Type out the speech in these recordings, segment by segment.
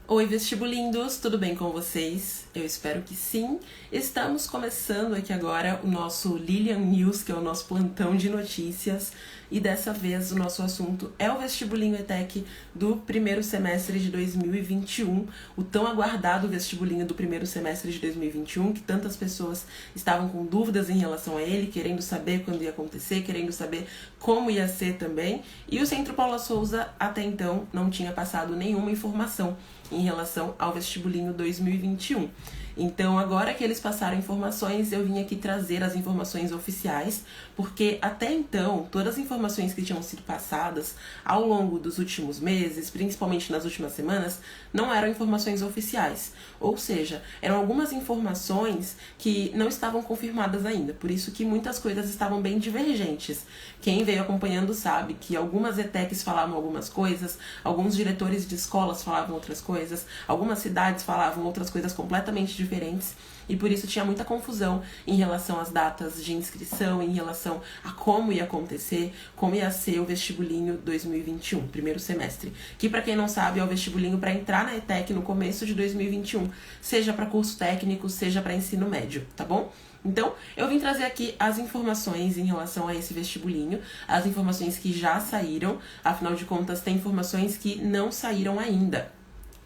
Oi, vestibulindos, tudo bem com vocês? Eu espero que sim. Estamos começando aqui agora o nosso Lilian News, que é o nosso plantão de notícias, e dessa vez o nosso assunto é o vestibulinho ETEC do primeiro semestre de 2021, o tão aguardado vestibulinho do primeiro semestre de 2021, que tantas pessoas estavam com dúvidas em relação a ele, querendo saber quando ia acontecer, querendo saber como ia ser também, e o Centro Paula Souza até então não tinha passado nenhuma informação em relação ao vestibulinho 2021. Então, agora que eles passaram informações, eu vim aqui trazer as informações oficiais, porque até então, todas as informações que tinham sido passadas ao longo dos últimos meses, principalmente nas últimas semanas, não eram informações oficiais. Ou seja, eram algumas informações que não estavam confirmadas ainda, por isso que muitas coisas estavam bem divergentes. Quem veio acompanhando sabe que algumas ETECs falavam algumas coisas, alguns diretores de escolas falavam outras coisas, algumas cidades falavam outras coisas completamente diferentes, e por isso tinha muita confusão em relação às datas de inscrição, em relação a como ia acontecer, como ia ser o vestibulinho 2021, primeiro semestre, que para quem não sabe é o vestibulinho para entrar na ETEC no começo de 2021, seja para curso técnico, seja para ensino médio, tá bom? Então, eu vim trazer aqui as informações em relação a esse vestibulinho, as informações que já saíram, afinal de contas tem informações que não saíram ainda.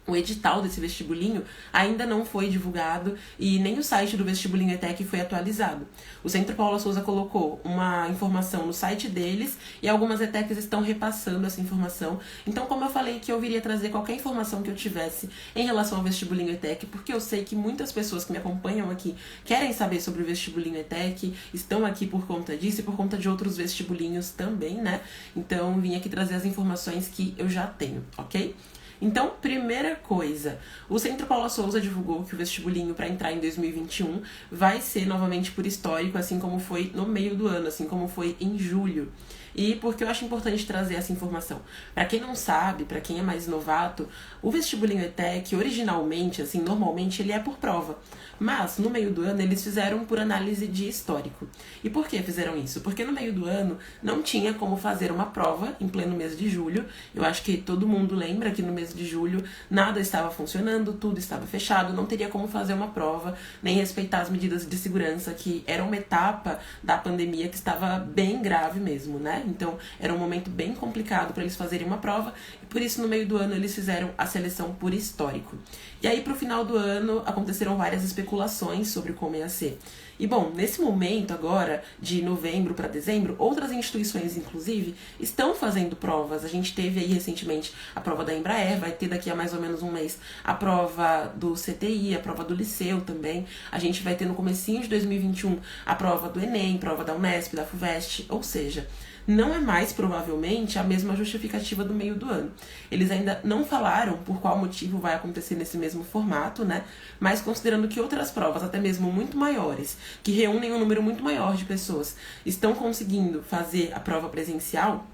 O edital desse vestibulinho ainda não foi divulgado e nem o site do vestibulinho ETEC foi atualizado. O Centro Paula Souza colocou uma informação no site deles e algumas ETECs estão repassando essa informação. Então, como eu falei que eu viria trazer qualquer informação que eu tivesse em relação ao vestibulinho ETEC, porque eu sei que muitas pessoas que me acompanham aqui querem saber sobre o vestibulinho ETEC, estão aqui por conta disso e por conta de outros vestibulinhos também, né? Então, vim aqui trazer as informações que eu já tenho, ok? Então, primeira coisa, o Centro Paula Souza divulgou que o vestibulinho para entrar em 2021 vai ser novamente por histórico, assim como foi no meio do ano, assim como foi em julho. E porque eu acho importante trazer essa informação. Para quem não sabe, para quem é mais novato, o vestibulinho ETEC, originalmente, assim, normalmente ele é por prova. Mas, no meio do ano, eles fizeram por análise de histórico. E por que fizeram isso? Porque no meio do ano não tinha como fazer uma prova em pleno mês de julho. Eu acho que todo mundo lembra que no mês de julho nada estava funcionando, tudo estava fechado, não teria como fazer uma prova, nem respeitar as medidas de segurança, que era uma etapa da pandemia que estava bem grave mesmo, né? Então, era um momento bem complicado para eles fazerem uma prova, e por isso, no meio do ano, eles fizeram a seleção por histórico. E aí, pro final do ano, aconteceram várias especulações sobre como ia ser. E, bom, nesse momento agora, de novembro para dezembro, outras instituições, inclusive, estão fazendo provas. A gente teve aí, recentemente, a prova da Embraer, vai ter daqui a mais ou menos um mês a prova do CTI, a prova do Liceu também. A gente vai ter no comecinho de 2021 a prova do Enem, prova da Unesp, da FUVEST, ou seja, não é mais provavelmente a mesma justificativa do meio do ano. Eles ainda não falaram por qual motivo vai acontecer nesse mesmo formato, né? Mas considerando que outras provas, até mesmo muito maiores, que reúnem um número muito maior de pessoas, estão conseguindo fazer a prova presencial,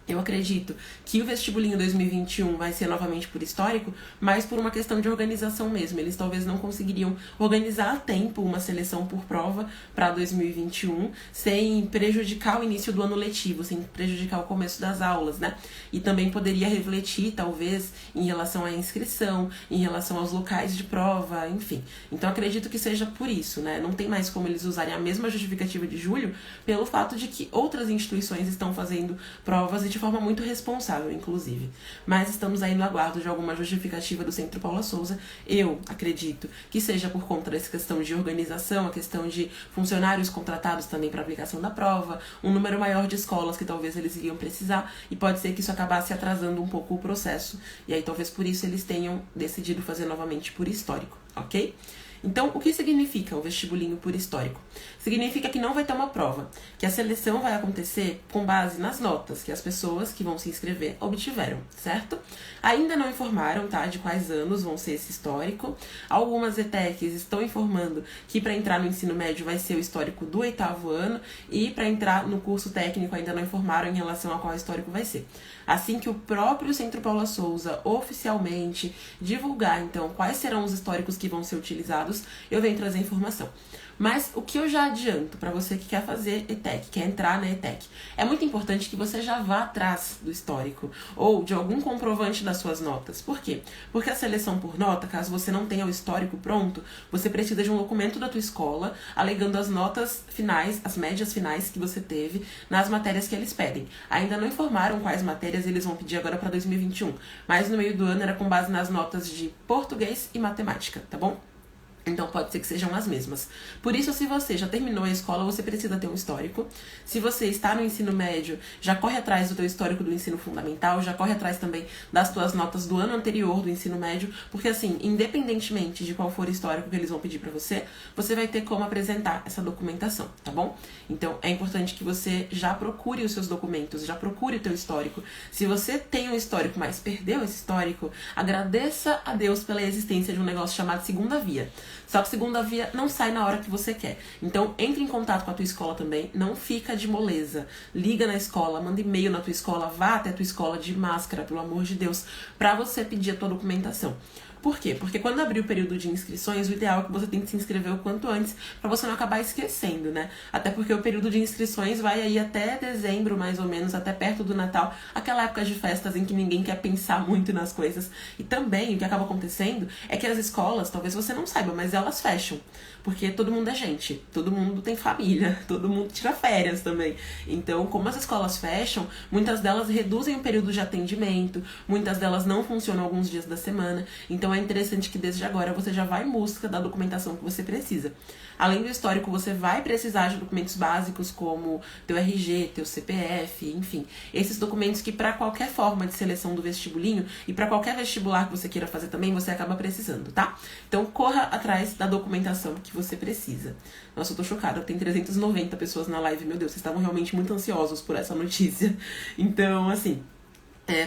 eu acredito que o vestibulinho 2021 vai ser novamente por histórico, mas por uma questão de organização mesmo. Eles talvez não conseguiriam organizar a tempo uma seleção por prova para 2021, sem prejudicar o início do ano letivo, sem prejudicar o começo das aulas, né? E também poderia refletir, talvez, em relação à inscrição, em relação aos locais de prova, enfim. Então, acredito que seja por isso, né? Não tem mais como eles usarem a mesma justificativa de julho, pelo fato de que outras instituições estão fazendo provas e de forma muito responsável, inclusive. Mas estamos aí no aguardo de alguma justificativa do Centro Paula Souza. Eu acredito que seja por conta dessa questão de organização, a questão de funcionários contratados também para aplicação da prova, um número maior de escolas que talvez eles iriam precisar, e pode ser que isso acabasse atrasando um pouco o processo, e aí talvez por isso eles tenham decidido fazer novamente por histórico, ok? Então, o que significa o vestibulinho por histórico? Significa que não vai ter uma prova, que a seleção vai acontecer com base nas notas que as pessoas que vão se inscrever obtiveram, certo? Ainda não informaram, tá, de quais anos vão ser esse histórico. Algumas ETECs estão informando que para entrar no ensino médio vai ser o histórico do 8º ano, e para entrar no curso técnico ainda não informaram em relação a qual histórico vai ser. Assim que o próprio Centro Paula Souza oficialmente divulgar, então, quais serão os históricos que vão ser utilizados convidados, eu venho trazer informação. Mas o que eu já adianto para você que quer fazer ETEC, quer entrar na ETEC, é muito importante que você já vá atrás do histórico ou de algum comprovante das suas notas. Por quê? Porque a seleção por nota, caso você não tenha o histórico pronto, você precisa de um documento da tua escola alegando as notas finais, as médias finais que você teve nas matérias que eles pedem. Ainda não informaram quais matérias eles vão pedir agora para 2021, mas no meio do ano era com base nas notas de português e matemática, tá bom? Então pode ser que sejam as mesmas. Por isso, se você já terminou a escola, você precisa ter um histórico. Se você está no ensino médio, já corre atrás do teu histórico do ensino fundamental, já corre atrás também das tuas notas do ano anterior do ensino médio, porque assim, independentemente de qual for o histórico que eles vão pedir para você, você vai ter como apresentar essa documentação, tá bom? Então é importante que você já procure os seus documentos, já procure o teu histórico. Se você tem um histórico, mas perdeu esse histórico, agradeça a Deus pela existência de um negócio chamado segunda via. Só que segunda via não sai na hora que você quer. Então, entre em contato com a tua escola também, não fica de moleza. Liga na escola, manda e-mail na tua escola, vá até a tua escola de máscara, pelo amor de Deus, pra você pedir a tua documentação. Por quê? Porque quando abrir o período de inscrições, o ideal é que você tenha que se inscrever o quanto antes, pra você não acabar esquecendo, né? Até porque o período de inscrições vai aí até dezembro, mais ou menos, até perto do Natal, aquela época de festas em que ninguém quer pensar muito nas coisas. E também, o que acaba acontecendo é que as escolas, talvez você não saiba, mas elas fecham. Porque todo mundo é gente, todo mundo tem família, todo mundo tira férias também. Então, como as escolas fecham, muitas delas reduzem o período de atendimento, muitas delas não funcionam alguns dias da semana. Então, é interessante que desde agora você já vá em busca da documentação que você precisa. Além do histórico, você vai precisar de documentos básicos como teu RG, teu CPF, enfim. Esses documentos que para qualquer forma de seleção do vestibulinho e para qualquer vestibular que você queira fazer também, você acaba precisando, tá? Então, corra atrás da documentação que você precisa. Nossa, eu tô chocada, tem 390 pessoas na live, meu Deus, vocês estavam realmente muito ansiosos por essa notícia. Então, assim...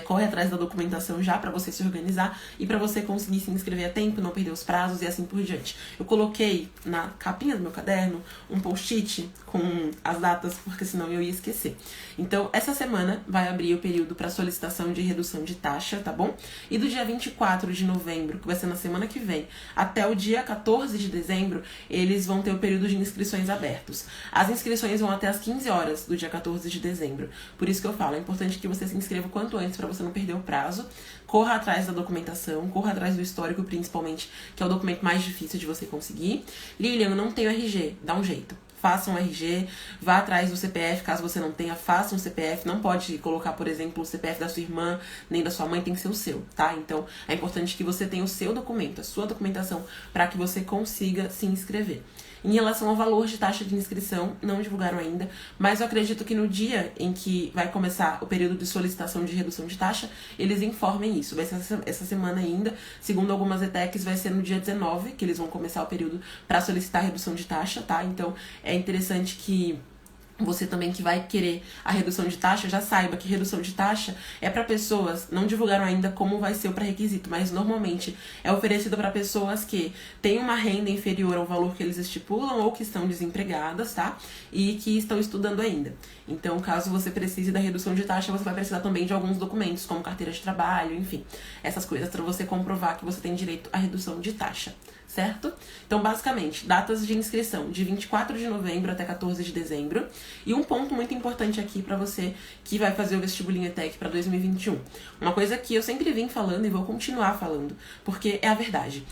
corre atrás da documentação já pra você se organizar e pra você conseguir se inscrever a tempo, não perder os prazos e assim por diante. Eu coloquei na capinha do meu caderno um post-it com as datas, porque senão eu ia esquecer. Então, essa semana vai abrir o período para solicitação de redução de taxa, tá bom? E do dia 24 de novembro, que vai ser na semana que vem, até o dia 14 de dezembro, eles vão ter o período de inscrições abertos. As inscrições vão até as 15 horas do dia 14 de dezembro. Por isso que eu falo, é importante que você se inscreva o quanto antes para você não perder o prazo. Corra atrás da documentação, corra atrás do histórico principalmente, que é o documento mais difícil de você conseguir. Lilian, eu não tenho RG, dá um jeito. Faça um RG, vá atrás do CPF, caso você não tenha, faça um CPF. Não pode colocar, por exemplo, o CPF da sua irmã, nem da sua mãe, tem que ser o seu, tá? Então, é importante que você tenha o seu documento, a sua documentação, para que você consiga se inscrever. Em relação ao valor de taxa de inscrição, não divulgaram ainda, mas eu acredito que no dia em que vai começar o período de solicitação de redução de taxa, eles informem isso. Vai ser essa semana ainda, segundo algumas ETECs, vai ser no dia 19 que eles vão começar o período para solicitar a redução de taxa, tá? Então, é interessante que você também que vai querer a redução de taxa, já saiba que redução de taxa é para pessoas, não divulgaram ainda como vai ser o pré-requisito, mas normalmente é oferecido para pessoas que têm uma renda inferior ao valor que eles estipulam ou que estão desempregadas, tá? E que estão estudando ainda. Então, caso você precise da redução de taxa, você vai precisar também de alguns documentos, como carteira de trabalho, enfim, essas coisas para você comprovar que você tem direito à redução de taxa, certo? Então, basicamente, datas de inscrição de 24 de novembro até 14 de dezembro. E um ponto muito importante aqui pra você que vai fazer o vestibulinho ETEC pra 2021. Uma coisa que eu sempre vim falando e vou continuar falando, porque é a verdade.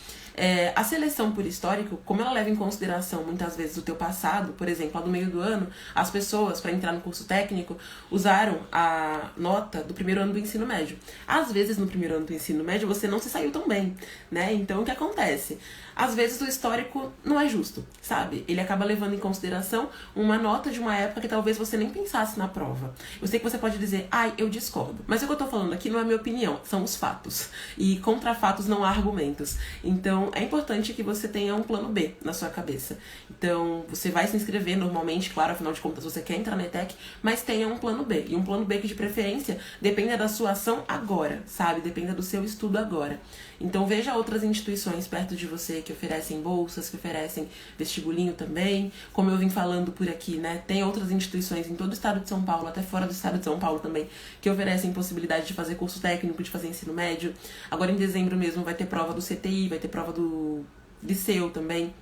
A seleção por histórico, como ela leva em consideração muitas vezes o teu passado, por exemplo, lá do meio do ano, as pessoas, para entrar no curso técnico, usaram a nota do primeiro ano do ensino médio. Às vezes, no primeiro ano do ensino médio, você não se saiu tão bem, né? Então, o que acontece? Às vezes, o histórico não é justo, sabe? Ele acaba levando em consideração uma nota de uma época que talvez você nem pensasse na prova. Eu sei que você pode dizer, ai, eu discordo. Mas o que eu tô falando aqui não é minha opinião, são os fatos. E contra fatos não há argumentos. Então, é importante que você tenha um plano B na sua cabeça. Então, você vai se inscrever normalmente, claro, afinal de contas você quer entrar na ETEC, mas tenha um plano B. E um plano B que, de preferência, dependa da sua ação agora, sabe? Dependa do seu estudo agora. Então, veja outras instituições perto de você que oferecem bolsas, que oferecem vestibulinho também. Como eu vim falando por aqui, né? Tem outras instituições em todo o estado de São Paulo, até fora do estado de São Paulo também, que oferecem possibilidade de fazer curso técnico, de fazer ensino médio. Agora, em dezembro mesmo, vai ter prova do CTI, vai ter prova do Liceu também.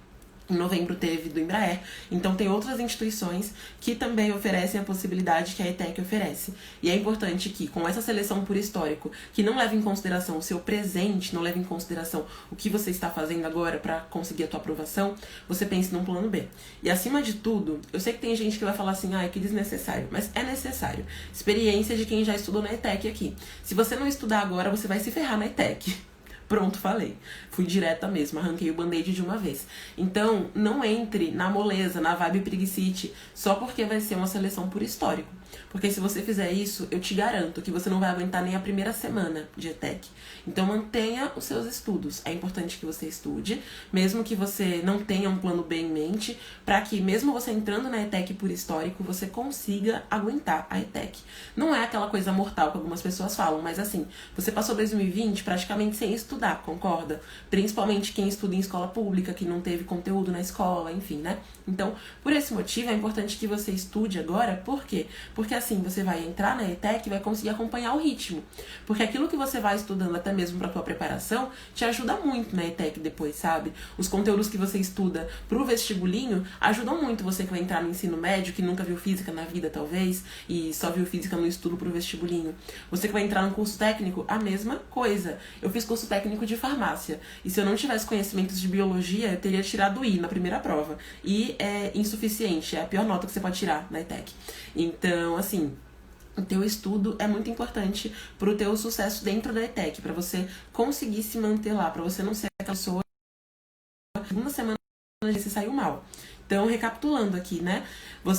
Em novembro teve do Embraer. Então tem outras instituições que também oferecem a possibilidade que a ETEC oferece. E é importante que, com essa seleção por histórico, que não leva em consideração o seu presente, não leva em consideração o que você está fazendo agora para conseguir a tua aprovação, você pense num plano B. E acima de tudo, eu sei que tem gente que vai falar assim, que desnecessário, mas é necessário. Experiência de quem já estudou na ETEC aqui. Se você não estudar agora, você vai se ferrar na ETEC. Pronto, falei. Fui direta mesmo, arranquei o band-aid de uma vez. Então, não entre na moleza, na vibe preguicite, só porque vai ser uma seleção por histórico. Porque se você fizer isso, eu te garanto que você não vai aguentar nem a primeira semana de ETEC. Então, mantenha os seus estudos. É importante que você estude, mesmo que você não tenha um plano B em mente, para que, mesmo você entrando na ETEC por histórico, você consiga aguentar a ETEC. Não é aquela coisa mortal que algumas pessoas falam, mas assim, você passou 2020 praticamente sem estudar, concorda? Principalmente quem estuda em escola pública, que não teve conteúdo na escola, enfim, né? Então, por esse motivo, é importante que você estude agora. Por quê? Porque assim, você vai entrar na ETEC e vai conseguir acompanhar o ritmo. Porque aquilo que você vai estudando, até mesmo para tua preparação, te ajuda muito na ETEC depois, sabe? Os conteúdos que você estuda pro vestibulinho ajudam muito você que vai entrar no ensino médio, que nunca viu física na vida, talvez, e só viu física no estudo pro vestibulinho. Você que vai entrar no curso técnico, a mesma coisa. Eu fiz curso técnico de farmácia, e se eu não tivesse conhecimentos de biologia, eu teria tirado I na primeira prova. E é insuficiente, é a pior nota que você pode tirar na ETEC. Então, assim, o teu estudo é muito importante pro teu sucesso dentro da ETEC, para você conseguir se manter lá, para você não ser aquela pessoa que segunda semana você saiu mal. Então, recapitulando aqui, né?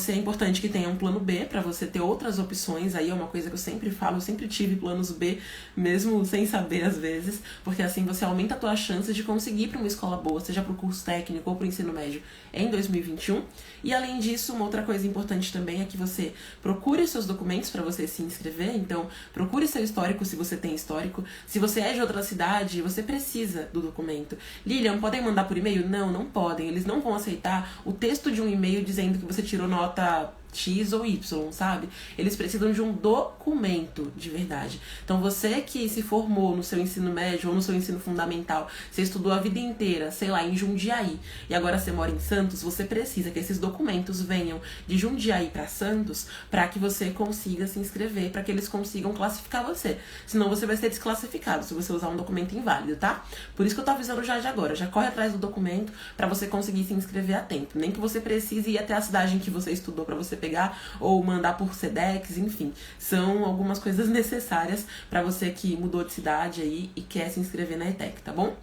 É importante que tenha um plano B para você ter outras opções. Aí é uma coisa que eu sempre falo, eu sempre tive planos B, mesmo sem saber às vezes, porque assim você aumenta a tua chance de conseguir ir para uma escola boa, seja para o curso técnico ou para o ensino médio em 2021. E além disso, uma outra coisa importante também é que você procure seus documentos para você se inscrever. Então, procure seu histórico se você tem histórico. Se você é de outra cidade, você precisa do documento. Lilian, podem mandar por e-mail? Não, não podem. Eles não vão aceitar o texto de um e-mail dizendo que você tirou nota X ou Y, sabe? Eles precisam de um documento de verdade. Então você que se formou no seu ensino médio ou no seu ensino fundamental, você estudou a vida inteira, sei lá, em Jundiaí, e agora você mora em Santos, você precisa que esses documentos venham de Jundiaí para Santos para que você consiga se inscrever, para que eles consigam classificar você. Senão você vai ser desclassificado se você usar um documento inválido, tá? Por isso que eu tô avisando já de agora. Já corre atrás do documento para você conseguir se inscrever a tempo. Nem que você precise ir até a cidade em que você estudou para você pegar, ou mandar por Sedex, enfim. São algumas coisas necessárias para você que mudou de cidade aí e quer se inscrever na ETEC, tá bom?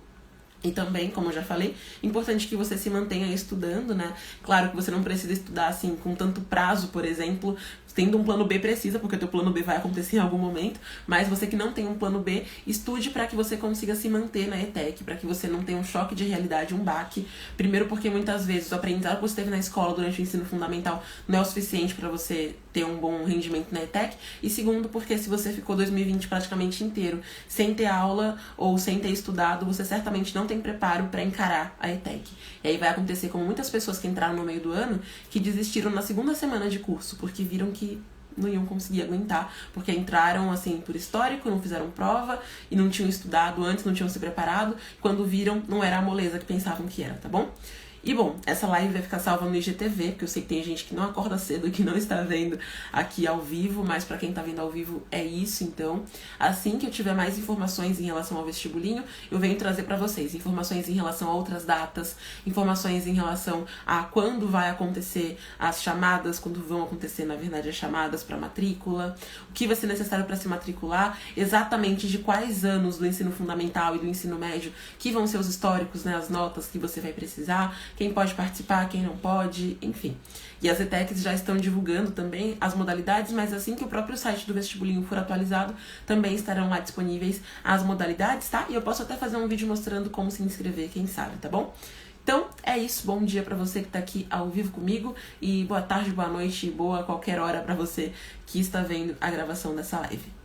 E também, como eu já falei, importante que você se mantenha estudando, né? Claro que você não precisa estudar assim com tanto prazo, por exemplo, tendo um plano B precisa, porque o teu plano B vai acontecer em algum momento, mas você que não tem um plano B, estude para que você consiga se manter na ETEC, para que você não tenha um choque de realidade, um baque. Primeiro porque muitas vezes o aprendizado que você teve na escola durante o ensino fundamental não é o suficiente para você ter um bom rendimento na ETEC, e segundo porque se você ficou 2020 praticamente inteiro sem ter aula ou sem ter estudado, você certamente não tem preparo para encarar a ETEC. E aí vai acontecer como muitas pessoas que entraram no meio do ano, que desistiram na segunda semana de curso, porque viram que não iam conseguir aguentar, porque entraram assim por histórico, não fizeram prova e não tinham estudado antes, não tinham se preparado. Quando viram, não era a moleza que pensavam que era, tá bom? E bom, essa live vai ficar salva no IGTV, porque eu sei que tem gente que não acorda cedo e que não está vendo aqui ao vivo, mas pra quem tá vendo ao vivo é isso, então. Assim que eu tiver mais informações em relação ao vestibulinho, eu venho trazer pra vocês informações em relação a outras datas, informações em relação a quando vai acontecer as chamadas, quando vão acontecer, na verdade, as chamadas pra matrícula, o que vai ser necessário para se matricular, exatamente de quais anos do ensino fundamental e do ensino médio que vão ser os históricos, né, as notas que você vai precisar, quem pode participar, quem não pode, enfim. E as ETECs já estão divulgando também as modalidades, mas assim que o próprio site do vestibulinho for atualizado, também estarão lá disponíveis as modalidades, tá? E eu posso até fazer um vídeo mostrando como se inscrever, quem sabe, tá bom? Então, é isso. Bom dia pra você que tá aqui ao vivo comigo e boa tarde, boa noite, boa qualquer hora pra você que está vendo a gravação dessa live.